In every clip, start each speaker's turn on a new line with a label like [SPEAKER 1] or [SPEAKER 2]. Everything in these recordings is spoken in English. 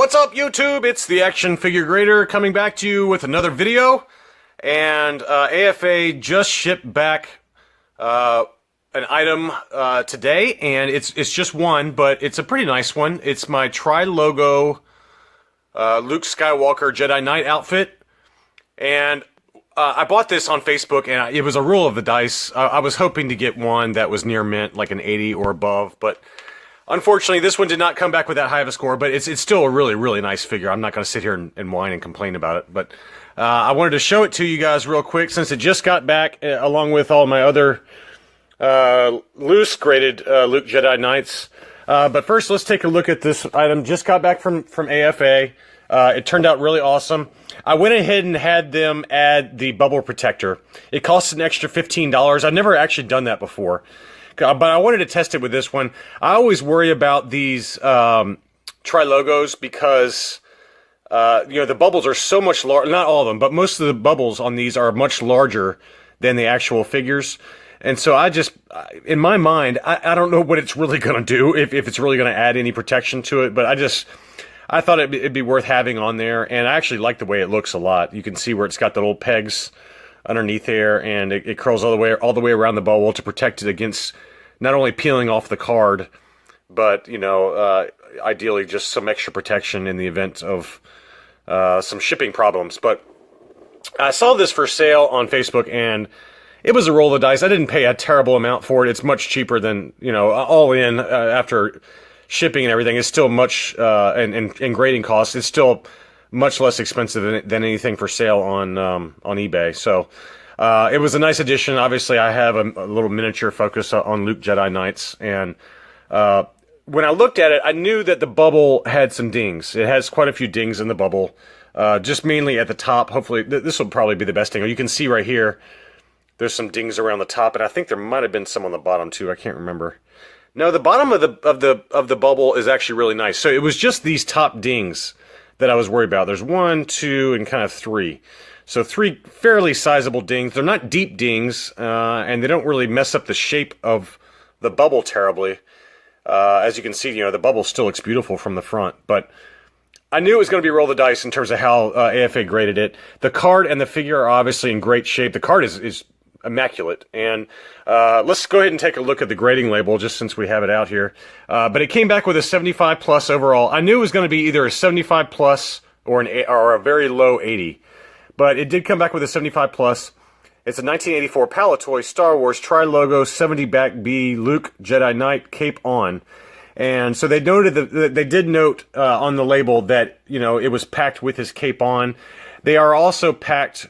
[SPEAKER 1] What's up, YouTube? It's the Action Figure Grader coming back to you with another video. And AFA just shipped back an item today, and it's just one, but it's a pretty nice one. It's my tri-logo Luke Skywalker Jedi Knight outfit, and I bought this on Facebook, and it was a roll of the dice. I was hoping to get one that was near mint, like an 80 or above, but unfortunately, this one did not come back with that high of a score, but it's still a really, really nice figure. I'm not going to sit here and whine and complain about it, but I wanted to show it to you guys real quick since it just got back, along with all my other loose graded Luke Jedi Knights. But first, let's take a look at this item. Just got back from AFA. It turned out really awesome. I went ahead and had them add the bubble protector. It costs an extra $15. I've never actually done that before, but I wanted to test it with this one. I always worry about these tri-logos because you know, the bubbles are so much larger. Not all of them, but most of the bubbles on these are much larger than the actual figures. And so I just, in my mind, I don't know what it's really going to do, if it's really going to add any protection to it, but I thought it'd be worth having on there, and I actually like the way it looks a lot. You can see where it's got the little pegs underneath there, and it curls all the way around the bubble to protect it against not only peeling off the card, but, you know, ideally just some extra protection in the event of some shipping problems. But I saw this for sale on Facebook, and it was a roll of the dice. I didn't pay a terrible amount for it. It's much cheaper than, you know, all in after shipping and everything. It's still much, and grading costs, it's still much less expensive than anything for sale on eBay. So it was a nice addition. Obviously, I have a little miniature focus on Luke Jedi Knights, and when I looked at it, I knew that the bubble had some dings. It has quite a few dings in the bubble, just mainly at the top. Hopefully, this will probably be the best thing. You can see right here, there's some dings around the top, and I think there might have been some on the bottom too. I can't remember. No, the bottom of the bubble is actually really nice. So it was just these top dings that I was worried about. There's 1, 2, and kind of 3. So 3 fairly sizable dings. They're not deep dings, and they don't really mess up the shape of the bubble terribly. As you can see, you know, the bubble still looks beautiful from the front, but I knew it was going to be roll the dice in terms of how AFA graded it. The card and the figure are obviously in great shape. The card is immaculate, and let's go ahead and take a look at the grading label just since we have it out here. But it came back with a 75 plus overall. I knew it was going to be either a 75 plus or a very low 80, but it did come back with a 75 plus. It's a 1984 Palitoy Star Wars Tri-Logo 70 back B Luke Jedi Knight cape on. And so they noted that they did note on the label that, you know, it was packed with his cape on. They are also packed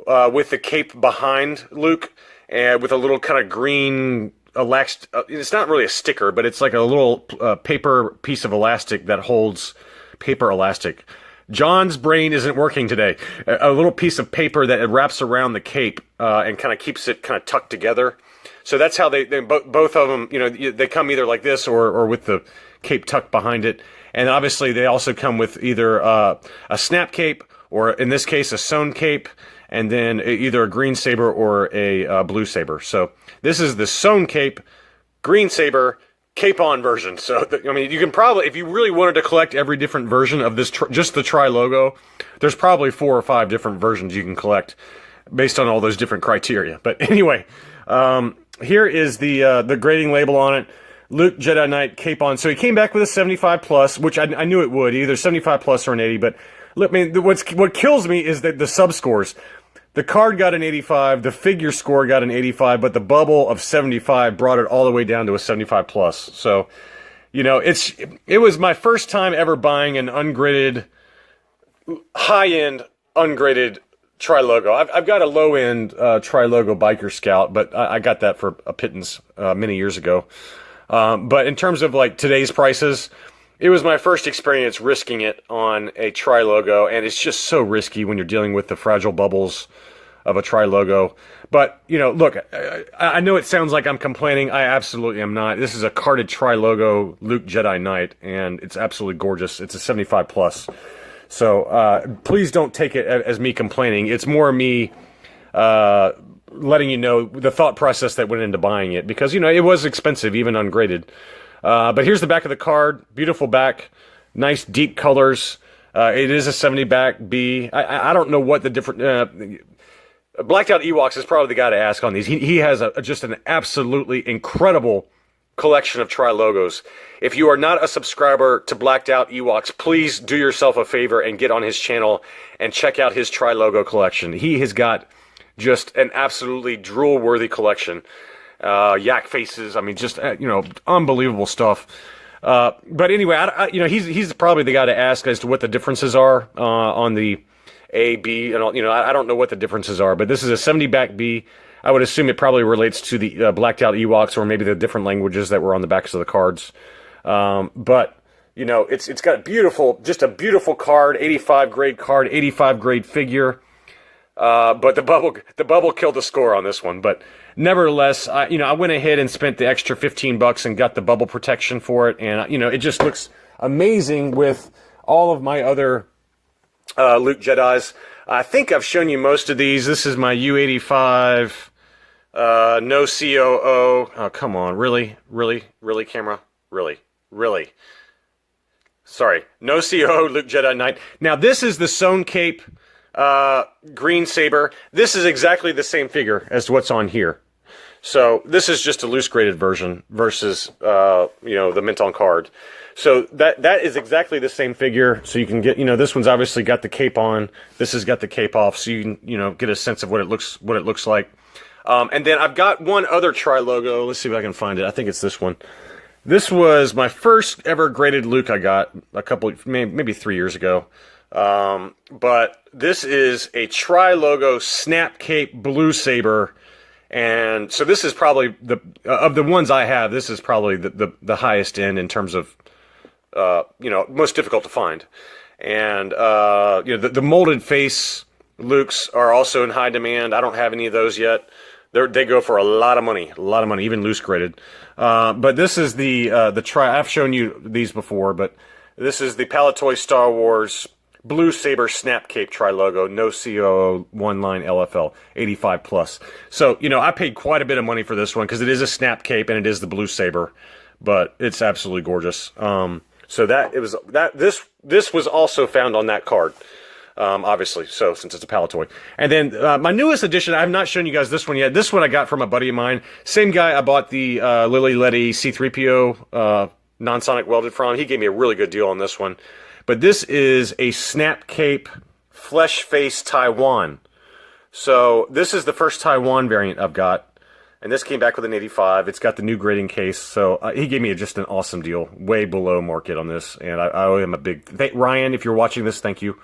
[SPEAKER 1] with the cape behind Luke, and with a little kind of green elastic. It's not really a sticker, but it's like a little paper piece of elastic that holds paper elastic. John's brain isn't working today. A little piece of paper that it wraps around the cape and kind of keeps it kind of tucked together. So that's how they both of them, you know, they come either like this or with the cape tucked behind it. And obviously they also come with either a snap cape, or in this case a sewn cape, and then either a green saber or a blue saber. So this is the sewn cape, green saber, cape on version. So I mean, you can probably, if you really wanted to collect every different version of this, just the tri-logo, there's probably 4 or 5 different versions you can collect based on all those different criteria. But anyway, here is the grading label on it. Luke Jedi Knight cape on. So he came back with a 75 plus, which I knew it would, either 75 plus or an 80. But look, I mean, what kills me is that the sub scores. The card got an 85, the figure score got an 85, but the bubble of 75 brought it all the way down to a 75 plus. So, you know, it was my first time ever buying an ungraded, high-end, ungraded tri-logo. I've got a low-end tri-logo Biker Scout, but I got that for a pittance many years ago. But in terms of like today's prices, it was my first experience risking it on a tri-logo, and it's just so risky when you're dealing with the fragile bubbles of a tri-logo. But, you know, look, I know it sounds like I'm complaining. I absolutely am not. This is a carded tri-logo Luke Jedi Knight, and it's absolutely gorgeous. It's a 75 plus. So please don't take it as me complaining. It's more me letting you know the thought process that went into buying it, because, you know, it was expensive, even ungraded. But here's the back of the card. Beautiful back. Nice deep colors. It is a 70 back B. I don't know what the different... Blacked Out Ewoks is probably the guy to ask on these. He has just an absolutely incredible collection of Tri-Logos. If you are not a subscriber to Blacked Out Ewoks, please do yourself a favor and get on his channel and check out his Tri-Logo collection. He has got just an absolutely drool-worthy collection. Yak faces, I mean, just, unbelievable stuff. But anyway, he's probably the guy to ask as to what the differences are on the A, B, and all. I don't know what the differences are, but this is a 70 back B. I would assume it probably relates to the Blacked Out Ewoks, or maybe the different languages that were on the backs of the cards. But it's got a beautiful card, 85 grade card, 85 grade figure. But the bubble killed the score on this one. But nevertheless, I went ahead and spent the extra $15 and got the bubble protection for it, and it just looks amazing with all of my other Luke Jedis. I think I've shown you most of these. This is my U-85, no COO. Oh, come on, really, camera, really. Sorry, no COO Luke Jedi Knight. Now this is the sewn cape. Green saber. This is exactly the same figure as what's on here. So this is just a loose graded version versus the mint on card. So that is exactly the same figure. So you can get this one's obviously got the cape on. This has got the cape off, so you can get a sense of what it looks like. And then I've got one other Tri-Logo. Let's see if I can find it. I think it's this one. This was my first ever graded Luke I got maybe 3 years ago. But this is a Tri-Logo Snap Cape Blue Saber, and so this is probably of the ones I have, this is probably the highest end in terms of most difficult to find. And the molded face Lukes are also in high demand. I don't have any of those yet. They go for a lot of money, even loose graded. But this is the I've shown you these before, but this is the Palitoy Star Wars Blue Saber Snap Cape Tri-Logo, no COO, one line LFL, 85 plus. So, I paid quite a bit of money for this one because it is a snap cape and it is the Blue Saber, but it's absolutely gorgeous. So this was also found on that card, obviously. So since it's a Palitoy, and then my newest edition, I have not shown you guys this one yet. This one I got from a buddy of mine, same guy I bought the Lily Letty C-3PO non-sonic welded from. He gave me a really good deal on this one. But this is a Snap Cape Flesh Face Taiwan. So this is the first Taiwan variant I've got. And this came back with an 85. It's got the new grading case. So he gave me just an awesome deal. Way below market on this. And I owe him a big... Ryan, if you're watching this, thank you.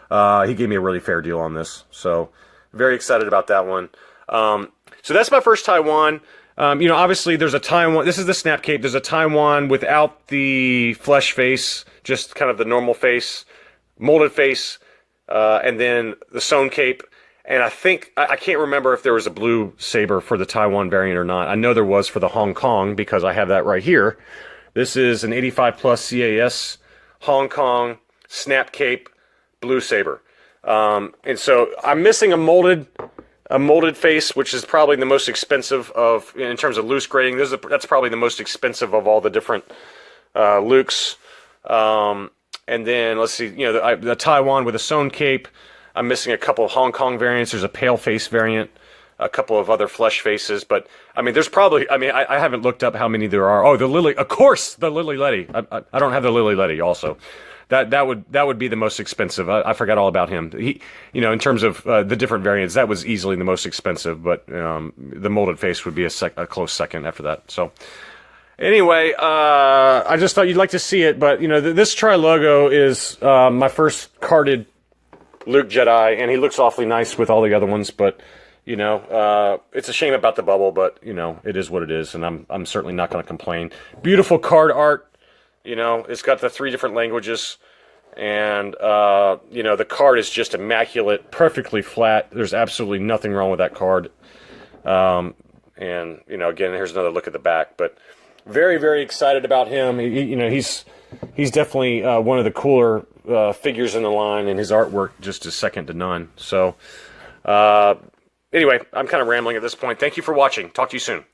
[SPEAKER 1] He gave me a really fair deal on this. So very excited about that one. So that's my first Taiwan. Obviously there's a Taiwan... This is the Snap Cape. There's a Taiwan without the flesh face. Just kind of the normal face, molded face, and then the sewn cape. And I think, I can't remember if there was a blue saber for the Taiwan variant or not. I know there was for the Hong Kong because I have that right here. This is an 85 plus CAS Hong Kong Snap Cape Blue Saber. And so I'm missing a molded face, which is probably the most expensive in terms of loose grading. That's probably the most expensive of all the different Lukes. And then let's see, the Taiwan with a sewn cape. I'm missing a couple of Hong Kong variants. There's a pale face variant, a couple of other flesh faces, but I mean, there's probably, I haven't looked up how many there are. Oh, the Lily, of course, the Lily Letty. I don't have the Lily Letty also. That would be the most expensive. I forgot all about him. He, in terms of the different variants, that was easily the most expensive, but the molded face would be a close second after that. So. Anyway, I just thought you'd like to see it, but, this Tri-Logo is my first carded Luke Jedi, and he looks awfully nice with all the other ones, but, it's a shame about the bubble, but, it is what it is, and I'm certainly not going to complain. Beautiful card art, it's got the 3 different languages, and, the card is just immaculate, perfectly flat. There's absolutely nothing wrong with that card. And, again, here's another look at the back, but... Very, very excited about him. He's definitely one of the cooler figures in the line, and his artwork just is second to none. So, anyway, I'm kind of rambling at this point. Thank you for watching. Talk to you soon.